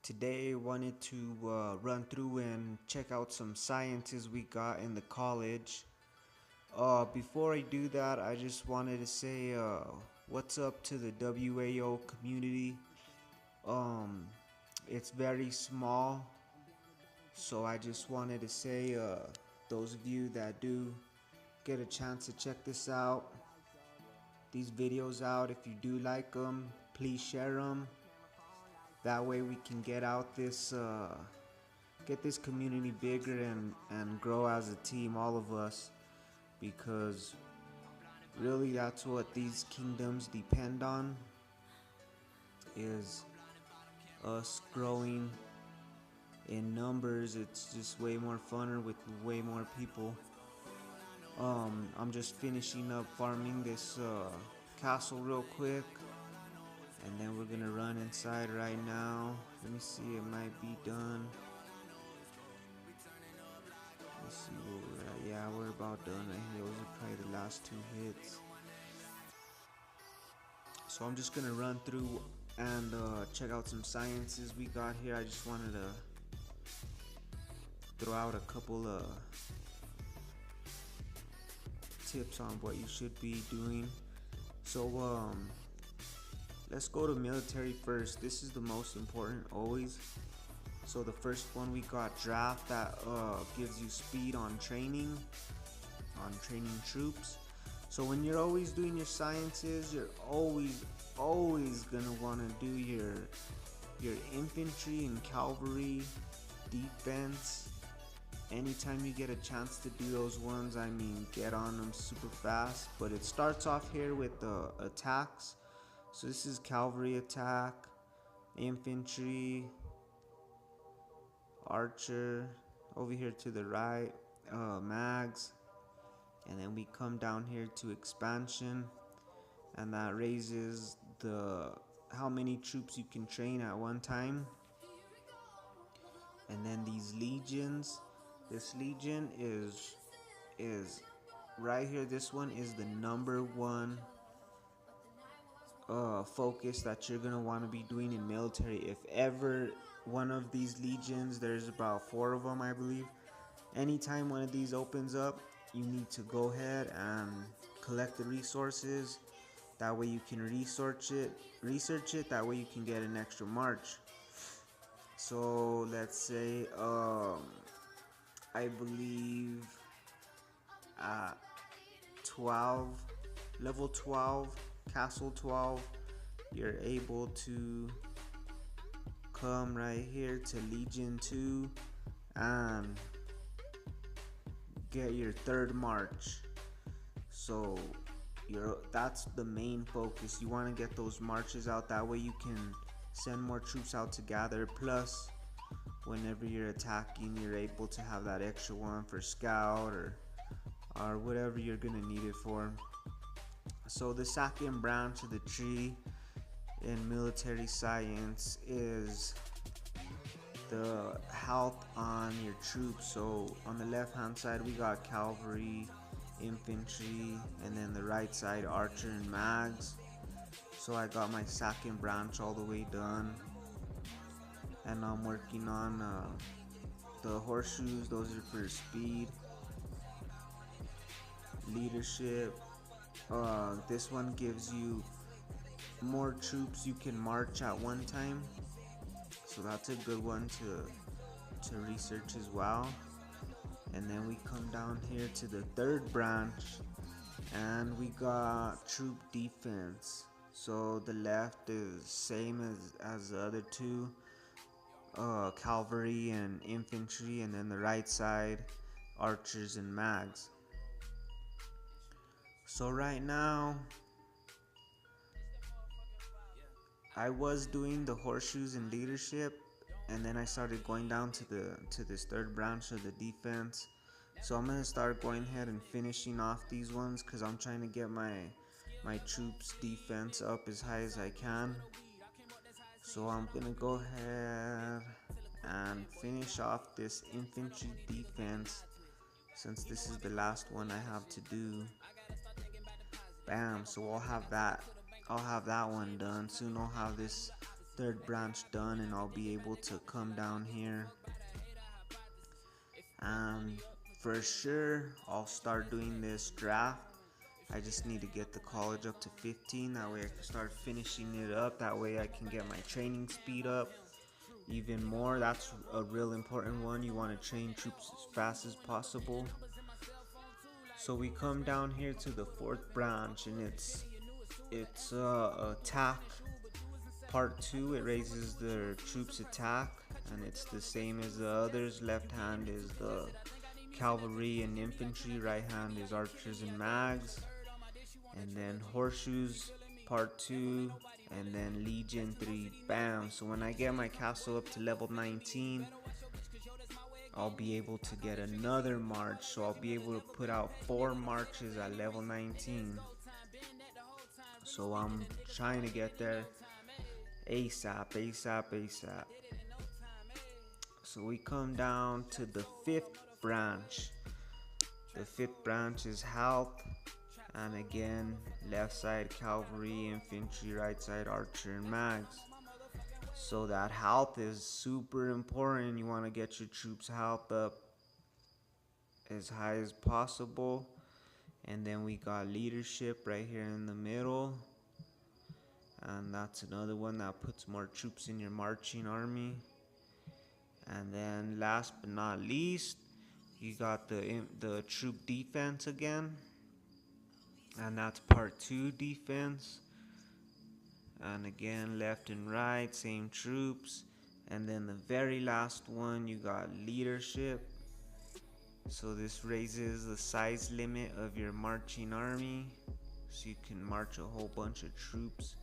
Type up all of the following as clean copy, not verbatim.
Today I wanted to run through and check out some sciences we got in the college. Before I do that, I just wanted to say what's up to the WAO community. Um, it's very small, so I just wanted to say those of you that do get a chance to check these videos out, if you do like them, please share them. That way we can get this community bigger and grow as a team, all of us, because really that's what these kingdoms depend on, is us growing in numbers. It's just way more funner with way more people. I'm just finishing up farming this castle real quick, and then we're gonna run inside right now. Let me see, it might be done. Let's see where we're at. Yeah, we're about done right here. Those are probably the last two hits. So I'm just gonna run through and check out some sciences we got here. I just wanted to throw out a couple of tips on what you should be doing. So let's go to military first. This is the most important always. So the first one we got draft, that gives you speed on training troops. So when you're always doing your sciences, you're always gonna want to do your infantry and cavalry defense. Anytime you get a chance to do those ones, I mean, get on them super fast. But it starts off here with the attacks. So this is cavalry attack, infantry, archer, over here to the right, mags, and then we come down here to expansion, and that raises the how many troops you can train at one time. And then these legions, this legion is right here. This one is the number one focus that you're gonna want to be doing in military. If ever one of these legions, there's about 4 of them I believe, anytime one of these opens up, you need to go ahead and collect the resources. That way you can research it, that way you can get an extra march. So let's say I believe at 12, level 12, castle 12, you're able to come right here to Legion 2 and get your 3rd march. So that's the main focus. You want to get those marches out, that way you can send more troops out to gather. Plus, whenever you're attacking, you're able to have that extra one for scout or whatever you're gonna need it for. So the second branch of the tree in military science is the health on your troops. So on the left hand side we got cavalry, infantry, and then the right side archer and mags. So I got my second branch all the way done, and I'm working on the horseshoes. Those are for speed, leadership. This one gives you more troops you can march at one time, so that's a good one to research as well. And then we come down here to the 3rd branch, and we got troop defense. So the left is same as the other two, cavalry and infantry, and then the right side archers and mags. So right now I was doing the horseshoes and leadership, and then I started going down to this 3rd branch of the defense. So I'm gonna start going ahead and finishing off these ones, because I'm trying to get my troops defense up as high as I can. So I'm gonna go ahead and finish off this infantry defense, since this is the last one I have to do. Bam. So I'll have that one done soon. I'll have this third branch done, and I'll be able to come down here. And for sure, I'll start doing this draft. I just need to get the college up to 15. That way I can start finishing it up. That way I can get my training speed up even more. That's a real important one. You want to train troops as fast as possible. So we come down here to the fourth branch, and it's attack part 2. It raises their troops attack, and it's the same as the others. Left hand is the cavalry and infantry, right hand is archers and mags. And then horseshoes part 2, and then legion 3. Bam. So when I get my castle up to level 19, I'll be able to get another march. So I'll be able to put out 4 marches at level 19. So I'm trying to get there ASAP. So we come down to the 5th branch. The 5th branch is health, and again, left side cavalry, infantry, right side archer and mags. So that health is super important. You want to get your troops' health up as high as possible. And then we got leadership right here in the middle, and that's another one that puts more troops in your marching army. And then last but not least, you got the troop defense again, and that's part 2 defense. And again, left and right, same troops. And then the very last one, you got leadership. So this raises the size limit of your marching army, so you can march a whole bunch of troops.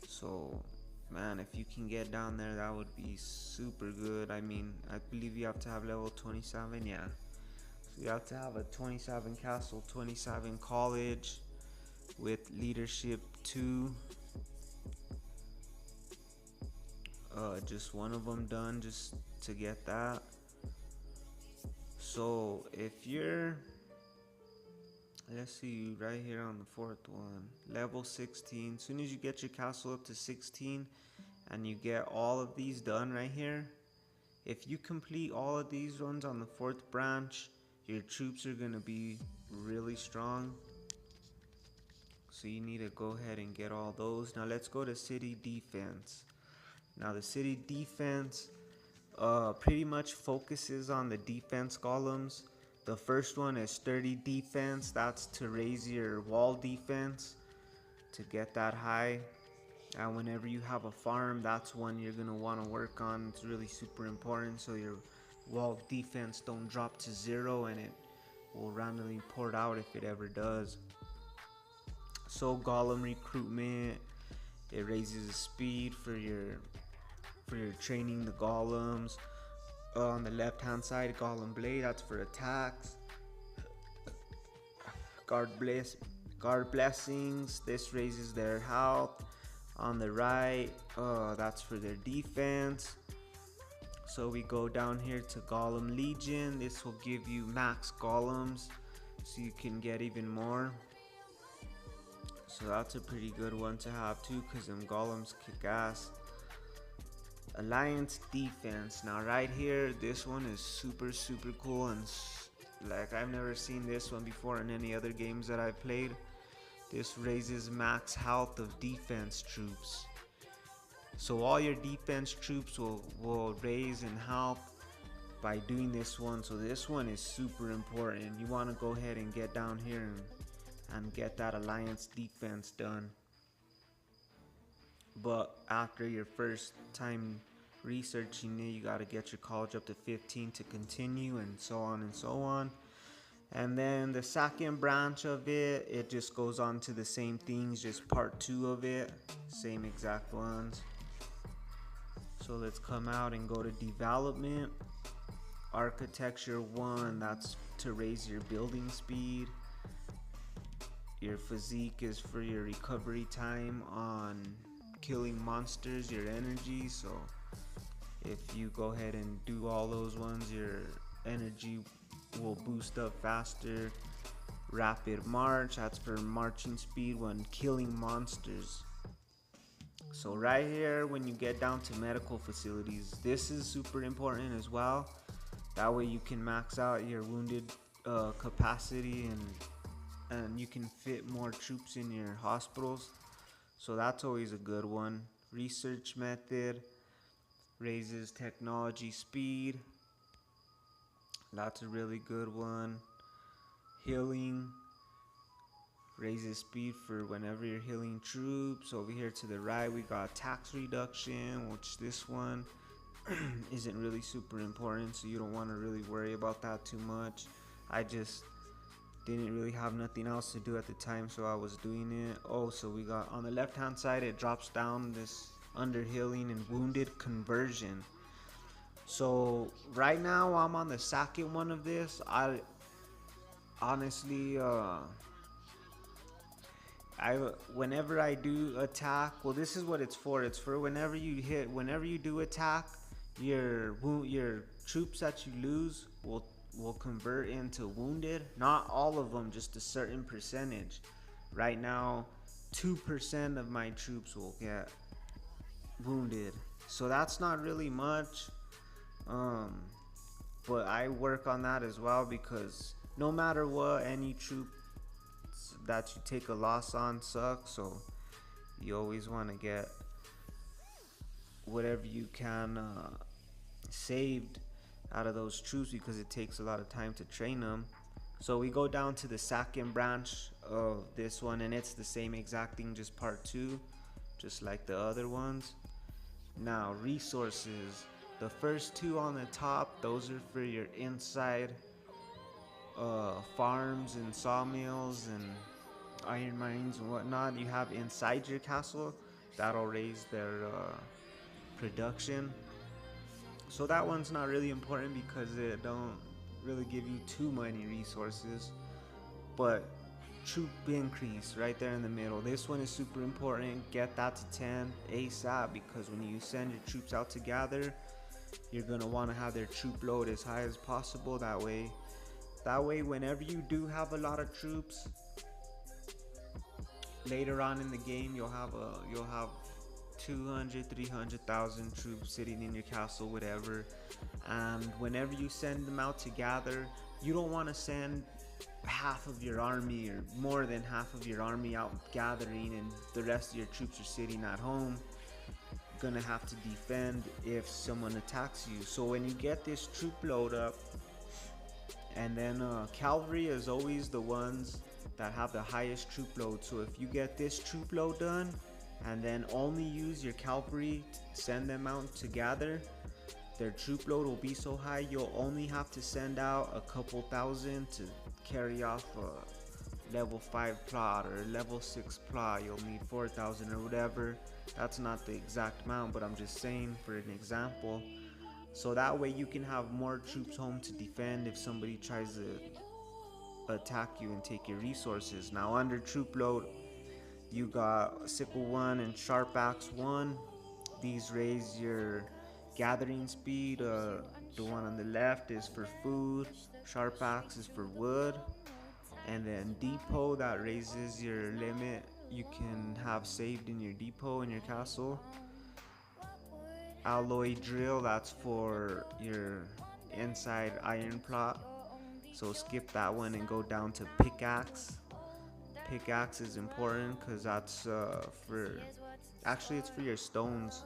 So man, if you can get down there, that would be super good. I mean, I believe you have to have level 27. Yeah, so you have to have a 27 castle, 27 college with leadership 2. Just one of them done just to get that. So if you're, let's see, right here on the 4th one, level 16, as soon as you get your castle up to 16 and you get all of these done right here, if you complete all of these ones on the 4th branch, your troops are going to be really strong. So you need to go ahead and get all those. Now let's go to city defense. Now the city defense pretty much focuses on the defense columns. The first one is sturdy defense. That's to raise your wall defense to get that high. And whenever you have a farm, that's one you're gonna want to work on. It's really super important, so your wall defense don't drop to 0 and it will randomly port out if it ever does. So golem recruitment, it raises the speed for your training the golems. On the left hand side, golem blade, that's for attacks. Guard blessings, this raises their health. On the right, that's for their defense. So we go down here to golem legion. This will give you max golems, so you can get even more. So that's a pretty good one to have too, because them golems kick ass. Alliance defense. Now right here, this one is super cool, and like I've never seen this one before in any other games that I've played. This raises max health of defense troops. So all your defense troops will raise in health by doing this one. So this one is super important. You want to go ahead and get down here and get that alliance defense done. But after your first time researching it, you got to get your college up to 15 to continue, and so on and so on. And then the second branch of it, it just goes on to the same things, just part 2 of it, same exact ones. So let's come out and go to development. Architecture 1, that's to raise your building speed. Your physique is for your recovery time on killing monsters, your energy. So if you go ahead and do all those ones, your energy will boost up faster. Rapid march, that's for marching speed when killing monsters. So right here, when you get down to medical facilities, this is super important as well. That way you can max out your wounded capacity, and you can fit more troops in your hospitals. So that's always a good one. Research method raises technology speed. That's a really good one. Healing raises speed for whenever you're healing troops. Over here to the right, we got tax reduction, which this one isn't really super important, so you don't want to really worry about that too much. I just didn't really have nothing else to do at the time, so I was doing it. Oh, so we got on the left hand side, it drops down this under healing and wounded conversion. So right now I'm on the second one of this. I honestly I whenever I do attack, well, this is what it's for. It's for whenever you do attack, your troops that you lose will convert into wounded. Not all of them, just a certain percentage. Right now, 2% of my troops will get wounded, so that's not really much. But I work on that as well, because no matter what, any troop that you take a loss on sucks. So you always want to get whatever you can saved out of those troops, because it takes a lot of time to train them. So we go down to the second branch of this one, and it's the same exact thing, just part 2, just like the other ones. Now, resources. The first 2 on the top, those are for your inside farms and sawmills and iron mines and whatnot you have inside your castle. That'll raise their production. So that one's not really important because it don't really give you too many resources. But troop increase right there in the middle, this one is super important. Get that to 10 ASAP, because when you send your troops out to gather, you're gonna want to have their troop load as high as possible. That way whenever you do have a lot of troops later on in the game, you'll have 200, 300,000 troops sitting in your castle, whatever. And whenever you send them out to gather, you don't want to send half of your army or more than half of your army out gathering and the rest of your troops are sitting at home gonna have to defend if someone attacks you. So when you get this troop load up, and then cavalry is always the ones that have the highest troop load. So if you get this troop load done and then only use your cavalry to send them out to gather, their troop load will be so high you'll only have to send out a couple thousand to carry off a level 5 plot or level 6 plot. You'll need 4,000 or whatever. That's not the exact amount, but I'm just saying for an example. So that way you can have more troops home to defend if somebody tries to attack you and take your resources. Now under troop load, you got Sickle 1 and Sharp Axe 1. These raise your gathering speed. The one on the left is for food, Sharp Axe is for wood. And then Depot, that raises your limit you can have saved in your depot in your castle. Alloy Drill, that's for your inside iron plot. So skip that one and go down to Pickaxe. Pickaxe is important because that's it's for your stones.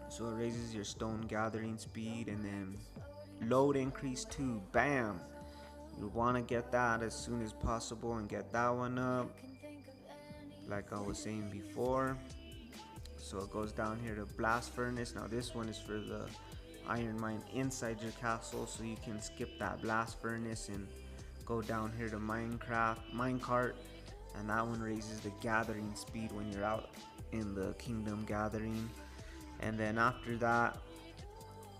So it raises your stone gathering speed. And then load increase 2, bam. You want to get that as soon as possible and get that one up, like I was saying before. So it goes down here to Blast Furnace. Now this one is for the iron mine inside your castle, so you can skip that Blast Furnace and go down here to Minecart, and that one raises the gathering speed when you're out in the kingdom gathering. And then after that,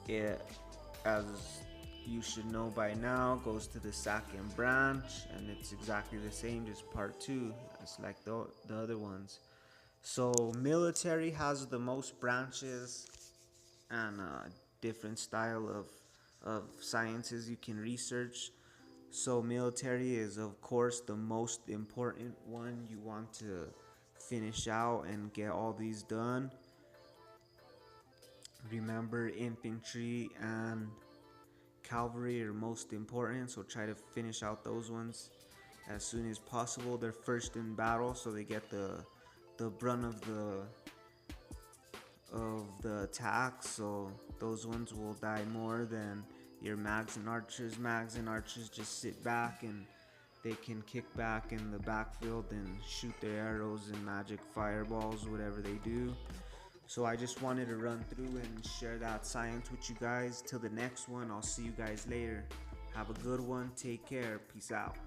it, as you should know by now, goes to the second branch, and it's exactly the same, just part 2. It's like the other ones. So military has the most branches and different style of sciences you can research. So military is of course the most important one you want to finish out and get all these done. Remember, infantry and cavalry are most important, so try to finish out those ones as soon as possible. They're first in battle, so they get the brunt of the attack, so those ones will die more than your mags and archers. Mags and archers just sit back and they can kick back in the backfield and shoot their arrows and magic fireballs, whatever they do. So I just wanted to run through and share that science with you guys. Till the next one, I'll see you guys later. Have a good one. Take care. Peace out.